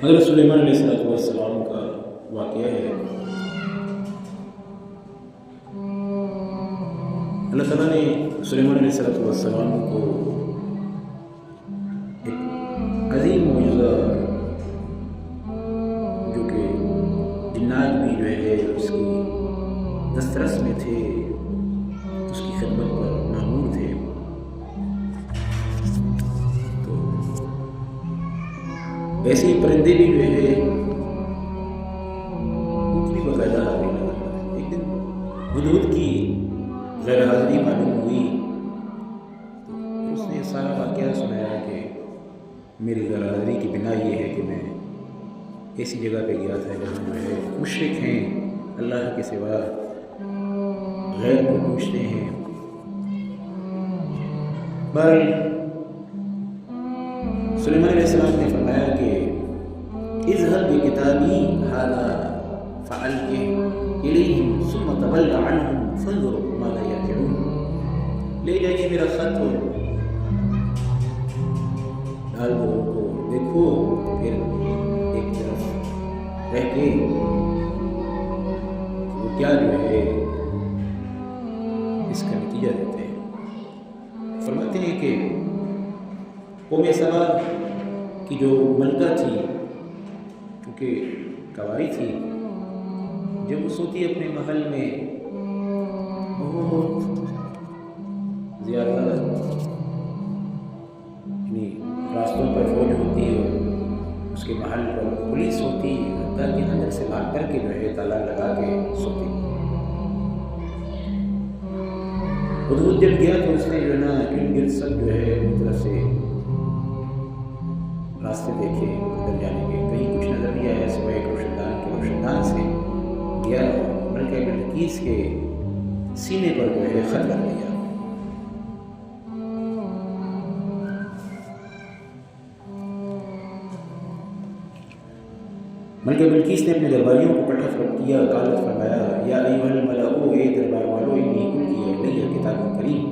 حضرت سلیمان علیہ السلام کا واقعہ ہے۔ اللہ تعالیٰ نے سلیمان علیہ السلام کو ایک عظیم معجزہ، جو کہ جنات بھی جو ہے اس کی دسترس میں تھے، اس کی خدمت پر مامور تھے، تو ایسے ہی پرندے بھی جو ہے ان کی باقاعدہ حاضری لگا۔ ایک دن ہدہد کی غیر حاضری معلوم ہوئی تو اس نے سارا واقعہ سنایا کہ میری غیر حاضری کی بنا یہ ہے کہ میں ایسی جگہ پہ گیا تھا جہاں جو ہے مشرک ہیں، اللہ کے سوا غیر کو پوچھتے ہیں۔ بہرحال سلیمان علیہ السلام نے فرمایا کہ اذهب بکتابی ھذا فألقه الیہم ثم تول عنہم فانظر ماذا یرجعون، لے جائیے میرا خط ہو، ڈال دو ان کو، دیکھو، پھر ایک طرف رہ کے وہ کیا جو ہے اس کا نتیجہ دیتے ہیں۔ فرماتے ہیں کہ قوم سبا کی جو ملکہ تھی، کیونکہ کواری تھی، جب وہ سوتی اپنے محل میں بہت زیادہ یعنی راستوں پر فوج ہوتی ہے، اس کے محل پر پولیس ہوتی، حتیٰ کہ اندر سے بھاگ کر کے جو ہے تالا لگا کے سوتی۔ ہدہد جب گیا تو اس نے جو ہے نا ارد گرد سب جو ہے ایک طرف سے راستے دیکھے اندر جانے کے، کہیں کچھ نظر نہیں آیا سوائے ایک روشندان کے، روشندان سے گیا بلکہ بلقیس کے سینے پر جو ہے خط لگ گیا۔ ملکہ بلقیس نے اپنے درباریوں کو اکٹھا کیا، قالت فرمایا یا ایھا الملأ، اے دربار والو، انی القی الی کتاب کریم،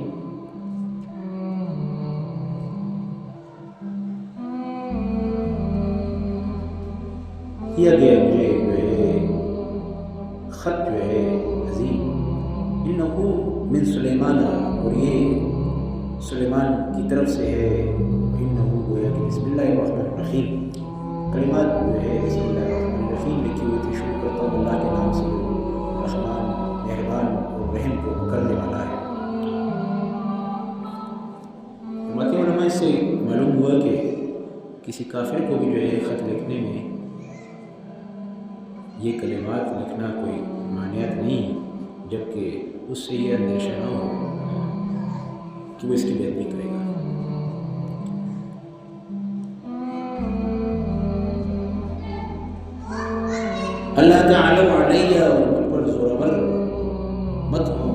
کیا گیا مجھے جو ہے خط جو ہے عظیم، انہ من سلیمان، اور یہ سلیمان کی طرف سے ہے، انہ گویا کہ بسم اللہ الرحمن الرحیم، کلمات جو ہے بسم اللہ الرحمن الرحیم لکھی ہوئی تھی، شروع کرتا ہوں اللہ کے نام سے جو رحمان، مہربان اور رحم کو کرنے والا ہے۔ فرماتے علماء اس سے معلوم ہوا کہ کسی کافر کو بھی جو ہے خط لکھنے میں یہ کلمات لکھنا کوئی مانعت نہیں، جبکہ اس سے یہ اندیشہ نہ ہو کہ وہ اس کی بے ادبی کرے گا۔ اللہ تعالیٰ علیہ، اور مجھ پر زورور مت ہو،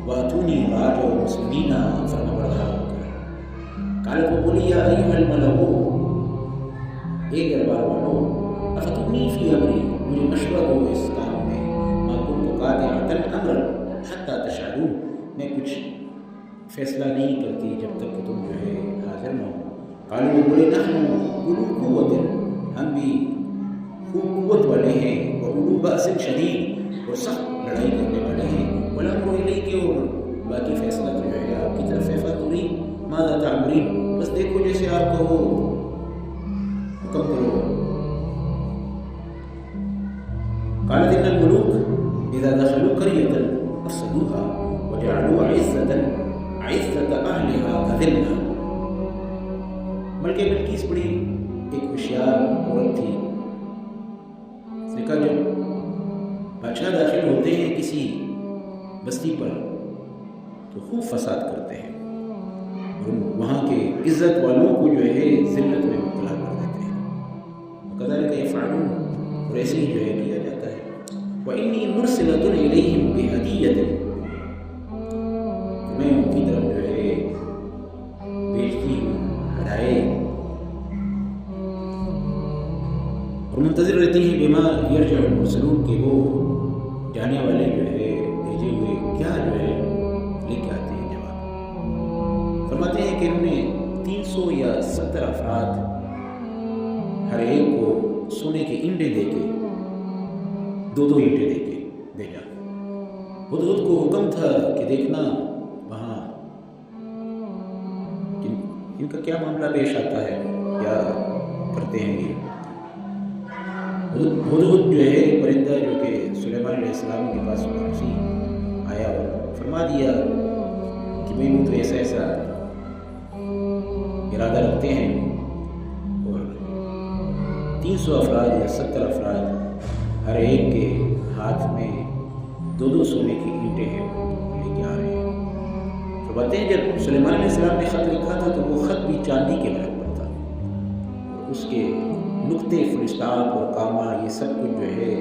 واتونی راجع مسلمین، فرما بردار ہو کر۔ قالت وہ بولی یا ایھا الملأ، اے دربار والو، افتونی فی امری، مجھے مشورہ دو اس کام میں، ما کنت قاطعۃ امرا حتی تشہدون، میں کچھ فیصلہ نہیں کرتی جب تک کہ تم جو ہے حاضر نہ ہو۔ قالوا، بولے نحن اولو قوت، ہم بھی خوب قوت والے ہیں، واولو بأس شدید، اور سخت لڑائی کرنے والے ہیں، والامر الیک، اور باقی فیصلہ تو جو ہے آپ کی طرف ہے، فانظری ماذا تعمرین، بس دیکھو جیسے آپ کو حکم کرو۔ قالت ان الملوک اذا دخلوا قرية افسدوها وجعلوا عزة اهلها اذلة۔ ملکہ بلقیس بڑی ایک ہوشیار عورت تھی، اس نے کہا جب بادشاہ داخل ہوتے ہیں کسی بستی پر تو خوب فساد کرتے ہیں، اور وہاں کے عزت والوں کو جو ہے ذلت میں مبتلا کر دیتے ہیں، وَكَذَلِكَ يَفْعَلُونَ، اور ایسے ہی جو ہے کیا جاتا ہے۔ وَإِنِّي مُرْسِلَةٌ إِلَيْهِمْ بِهَدِيَّةٍ، میں ان کی طرف جو ہے بھیجتی ہوں ہدایے، اور منتظر رہتی ہیں بما یرجع المرسلون، کہ وہ جانے والے جو ہے بھیجے ہوئے کیا جو ہے لے کے آتے ہیں جواب۔ فرماتے ہیں کہ انہوں نے 300 یا 70 افراد ہر ایک کو 2 اینٹیں دے کے بھیجا۔ ہدہد کو حکم تھا کہ دیکھنا وہاں ان کا کیا معاملہ پیش آتا ہے، کیا کرتے ہیں یہ۔ ہدہد جو ہے پرندہ جو کہ سلیمان علیہ السلام کے پاس پہنچی آیا اور فرما دیا کہ بھئی وہ تو ایسا ایسا ارادہ رکھتے ہیں اور 300 افراد یا 70 افراد ہر ایک کے ہاتھ میں 2 سونے کی اینٹیں ہیں لے کے آ رہے ہیں۔ فرماتے ہیں جب سلیمان علیہ السلام نے خط لکھا تھا تو وہ خط بھی چاندی کے ورق پر تھا اور اس کے نقطے فلسطاپ اور کامہ یہ سب کچھ جو ہے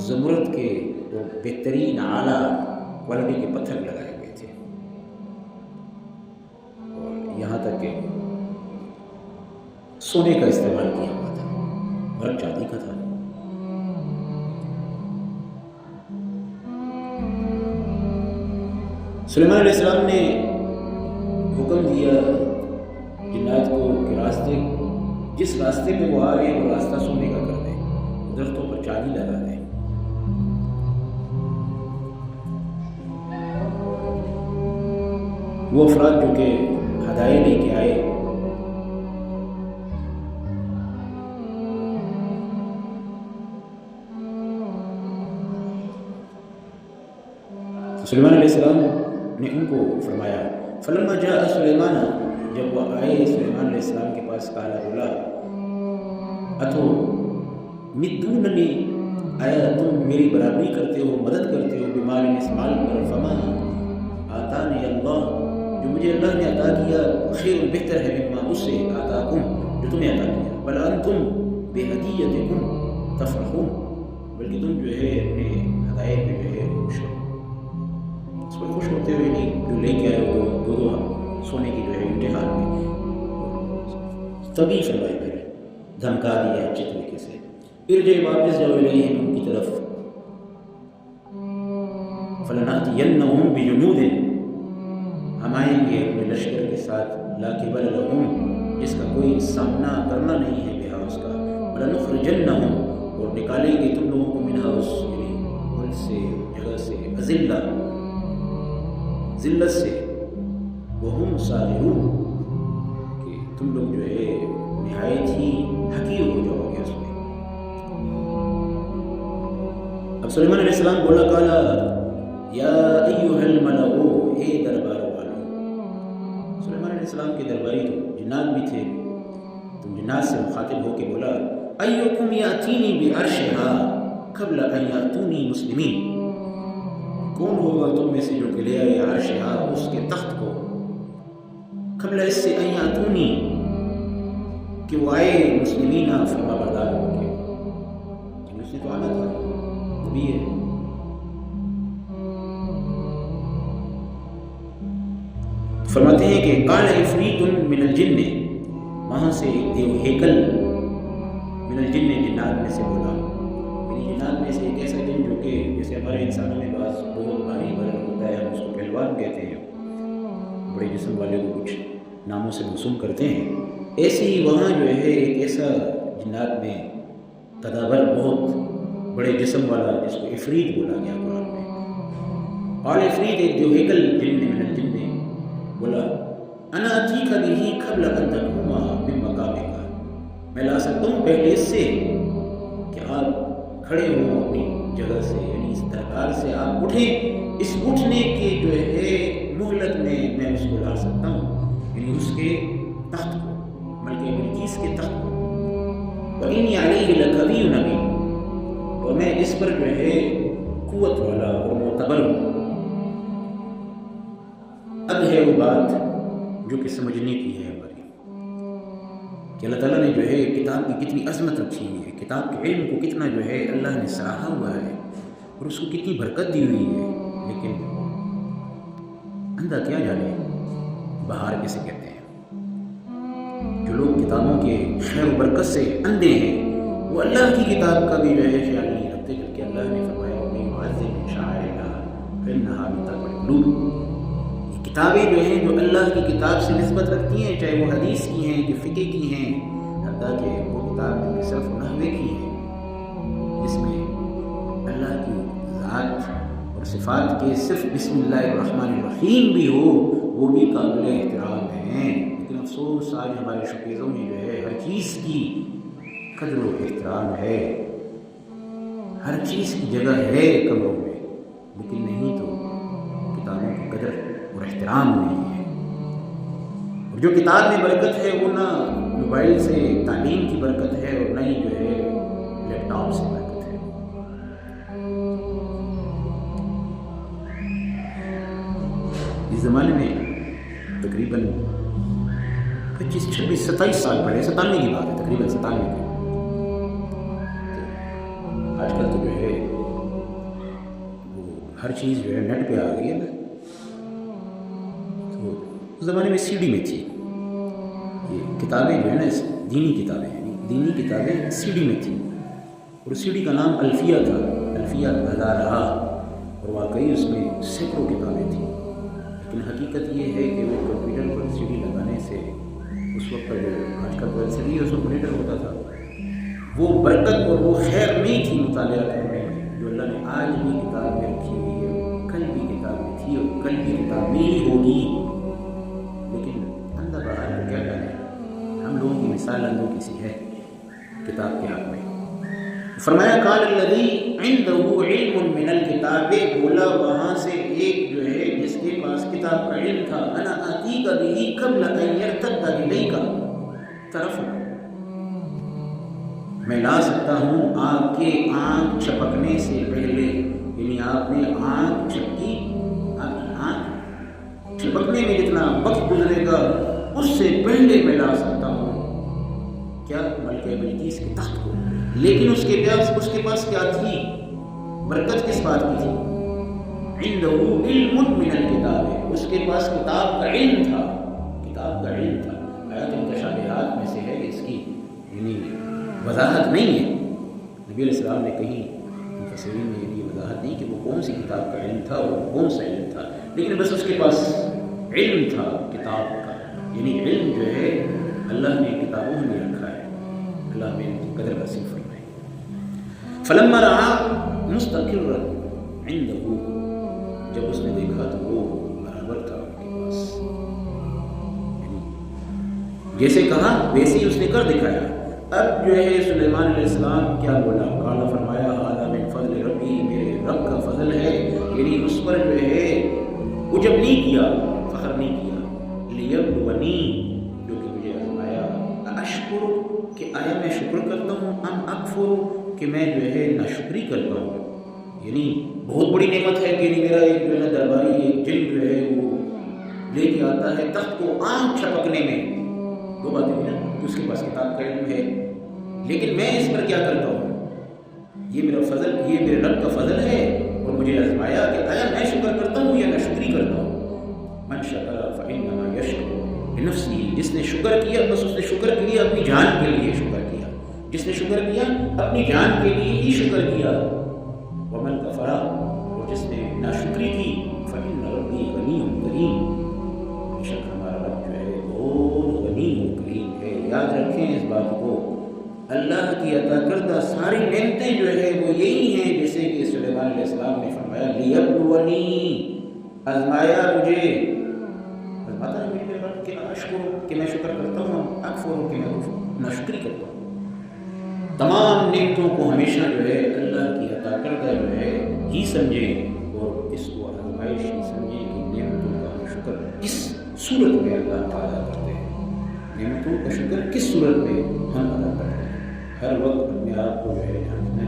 زمرد کے اور بہترین اعلیٰ کوالٹی کے پتھر لگائے ہوئے تھے، اور یہاں تک کہ سونے کا استعمال کیا ہوا تھا، ورق چاندی کا تھا۔ سلیمان علیہ السلام نے حکم دیا جنات کو کہ جس راستے پہ وہ آ رہے ہیں وہ راستہ سونے کا کر دیں، درختوں پر چاندی لگا دیں۔ وہ افراد جو کہ ہدایے لے کے آئے سلیمان علیہ السلام نے ان کو فرمایا، فلما جاء سلیمان، جب وہ آئے سلیمان علیہ السلام کے پاس، کہا بولا اتو مدوننی، آیا تم میری برابری کرتے ہو، مدد کرتے ہو، بیمار اسمال پر، فما آتانی اللہ، جو مجھے اللہ نے عطا کیا خیر بہتر ہے مما اس سے آتاکم جو تمہیں عطا کیا، بل انتم بہدیتکم تفرحون، بلکہ تم جو ہے اپنے ہدایت پہ جو ہے خوش ہو، اس پر خوش ہوتے ہوئے نہیں جو لے کے آئے ہو 2 سونے کی جو ہے امتحان میں تبھی فرمائی پھر دھمکا دیا اچھے طریقے سے، ارجع واپس جاؤ الیہم ان کی طرف، فلناتینہم بجنود، ہم آئیں گے اپنے لشکر کے ساتھ، لا قبل لہم، جس کا کوئی سامنا کرنا نہیں ہے بہا اس کا، ولنخرجنہم، اور نکالیں گے تم لوگوں کو منہا اس یعنی ملک سے، جگہ سے، اذلہ ذلت سے، وہم صاغرون، کہ تم لوگ جو ہے نہایت ہی حقیر ہو جاؤ گے اس میں۔ اب سلیمان علیہ السلام بولا، کالا یا ایھا الملأ، اے دربار والو، سلیمان علیہ السلام کے درباری تو جنات بھی تھے، تو جنات سے مخاطب ہو کے بولا، ایکم یاتینی بعرشھا قبل ان یاتونی مسلمین، کون ہوگا تم میں سے جو کہ لے آئے عرشھا اس کے تخت کو، قبل اس سے ان یاتونی کہ وہ آئے مسلمین فرما بردار ہو کے، یعنی اس نے تو آنا تھا، نبی ہے۔ فرماتے ہیں کہ قال عفریت من الجن، وہاں سے ایک دیو ہیکل من الجن، جنات میں سے بولا، یعنی جنات میں سے ایک ایسا جن جو کہ جیسے ہمارے انسانوں میں بعض بہت بھاری بدن ہوتا ہے، ہم اس کو پہلوان کہتے ہیں، بڑے جسم والے کو کچھ ناموں سے موسوم کرتے ہیں، ایسی ہی وہاں جو ہے ایک ایسا جنات میں تدابر بہت بڑے جسم والا جس کو عفریت بولا گیا قرآن میں، قال عفریت، ایک دیو ہیکل جن من الجن نے بولا، انا اتیک بہ قبل ان تقوم من مقامک، میں لا سکتا ہوں پہلے اس سے کہ آپ کھڑے ہوں اپنی جگہ سے، یعنی اس دربار سے آپ اٹھیں، اس اٹھنے کے جو ہے مہلت میں اس کو لا سکتا ہوں، یعنی اس کے تخت کو، ملکہ بلقیس کے تخت کو، وَإِنِّي عَلَيْهِ لَقَوِيٌّ أَمِينٌ، اور میں اس پر جو ہے قوت والا اور معتبر ہوں۔ اب ہے وہ بات جو کہ سمجھنے کی ہے ہماری، کہ اللہ تعالیٰ نے جو ہے کتاب کی کتنی عظمت رکھی ہوئی ہے، کتاب کے علم کو کتنا جو ہے اللہ نے سراہا ہوا ہے اور اس کو کتنی برکت دی ہوئی ہے، لیکن اندھا کیا جانے بہار کسے کہتے ہیں۔ جو لوگ کتابوں کے خیر و برکت سے اندھے ہیں وہ اللہ کی کتاب کا بھی جو ہے خیال نہیں رکھتے، جبکہ اللہ نے فرمایا وَمَن يُعَظِّمْ شَعَائِرَ اللَّهِ فَإِنَّهَا مِن تَقْوَى الْقُلُوبِ، کتابیں جو ہیں جو اللہ کی کتاب سے نسبت رکھتی ہیں، چاہے وہ حدیث کی ہیں کہ فقہ کی ہیں، حتیٰ کہ وہ کتاب جو صرف نحوے کی ہے، جس میں اللہ صفات کے صرف بسم اللہ الرحمن الرحیم بھی ہو وہ بھی قابل احترام ہیں، لیکن افسوس آج ہمارے شوکیزوں میں جو ہے ہر چیز کی قدر و احترام ہے، ہر چیز کی جگہ ہے کمروں میں، لیکن نہیں تو کتابوں کی قدر اور احترام نہیں ہے۔ اور جو کتاب میں برکت ہے وہ نہ موبائل سے تعلیم کی برکت ہے اور نہ ہی جو ہے لیپ ٹاپ سے برکت ہے۔ اس زمانے میں تقریباً 25 26 27 سال پہلے، 97 کی بات ہے، تقریباً 97 کی، آج کل تو جو ہے وہ ہر چیز جو ہے نیٹ پہ آ گئی ہے نا، تو اس زمانے میں سی ڈی میں تھی یہ کتابیں جو ہے نا، دینی کتابیں سی ڈی میں تھیں، اور سی ڈی کا نام الفیہ تھا، الفیہ ہزارہ، اور واقعی اس میں سینکڑوں کتابیں تھیں، لیکن حقیقت یہ ہے کہ وہ کمپیوٹر پر سی ڈی لگانے سے اس وقت کا جو آج کل ایل سی ڈی ریسولیٹر ہوتا تھا وہ برکت اور وہ خیر نہیں تھی مطالعہ کرنے میں جو اللہ نے آج بھی کتاب میں رکھی ہوئی ہے، کل بھی کتاب میں تھی اور کل بھی کتاب میں ہی ہوگی، لیکن اندھا باہر کو کیا جانے، ہم لوگوں کی مثال اندھوں کی سی ہے کتاب کے حق میں۔ فرمایا قال الذی عنده علم من الکتاب، بولا وہاں سے ایک جو ہے جس کے پاس کتاب کا علم تھا، انا آتیک بہ قبل ان یرتد الیک طرفک، میں لا سکتا ہوں آپ کے آنکھ چھپکنے سے پہلے، یعنی آپ نے آنکھ چھپکی، آپ کی آنکھ چھپکنے میں جتنا وقت گزرے گا اس سے پہلے میں لا سکتا ہوں کیا ملکہ بلقیس کے تخت کو، لیکن اس کے پاس کیا تھی، برکت کس بات کی تھی، عنده علم من الکتاب، اس کے پاس کتاب کا علم تھا، کتاب کا علم تھا۔ آیات متشابہات میں سے ہے اس کی یعنی وضاحت نہیں ہے، نبی علیہ السلام نے کہیں مفسرین نے یہ وضاحت نہیں کہ وہ کون سی کتاب کا علم تھا اور کون سا علم تھا، لیکن بس اس کے پاس علم تھا کتاب کا، یعنی علم جو ہے اللہ نے کتابوں میں رکھا ہے، اللہ میں قدر نصیب فرمائے۔ فلما رأى مستقرا عنده، جب اس نے دیکھا تو وہ برابر تھا ان کے پاس، یعنی جیسے کہا ویسے ہی اس نے کر دکھایا۔ اب جو ہے سلیمان علیہ السلام کیا بولا، قال فرمایا ھذا من فضل ربی، میرے رب کا فضل ہے، یعنی اس پر جو ہے عجب نہیں کیا، فخر نہیں کیا، لیبلونی، جو کہ مجھے آزمایا، اشکر، کہ آیا میں شکر کرتا ہوں، ام اکفر، کہ میں جو ہے ناشکری کرتا ہوں، یعنی بہت بڑی نعمت ہے کہ میرا ایک جو ہے درباری ایک جن جو ہے وہ لے کے آتا ہے تخت کو آنکھ چھپکنے میں، دو باتیں ہوئی نا، اس کے پاس کتاب کا علم ہے، لیکن میں اس پر کیا کرتا ہوں، یہ میرا فضل، یہ میرے رب کا فضل ہے، اور مجھے آزمایا کہ آیا میں شکر کرتا ہوں یا ناشکری کرتا ہوں۔ من شکر فإنما یشکر لنفسہ، جس نے شکر کیا بس اس نے شکر کے لیے اپنی جان کے لیے شکر کیا، جس نے شکر کیا اپنی جان کے لیے ہی شکر کیا۔ ومن کفر، اور جس نے ناشکری کی، فإن ربی غنی کریم، بے شک ہمارا رب جو ہے بہت غنی و کریم ہے۔ یاد رکھیں اس بات کو، اللہ کی عطا کردہ ساری نعمتیں جو ہے وہ یہی ہیں، جیسے کہ سلیمان علیہ السلام نے فرمایا لیبلونی، آزمایا مجھے، آزماتا ہے میرے رب کہ اشکر، کہ میں شکر کرتا ہوں، اکفر، کہ میں ناشکری کرتا ہوں۔ تمام نعمتوں کو ہمیشہ جو ہے اللہ کی عطا کردہ جو ہے ہی سمجھیں، اور اس کو آزمائش ہی سمجھیں کہ نعمتوں کا ہم شکر کس صورت میں اللہ تعالیٰ کرتے ہیں، نعمتوں کا شکر کس صورت میں ہم ادا کرتے ہیں۔ ہر وقت اپنے آپ کو جو ہے جاننا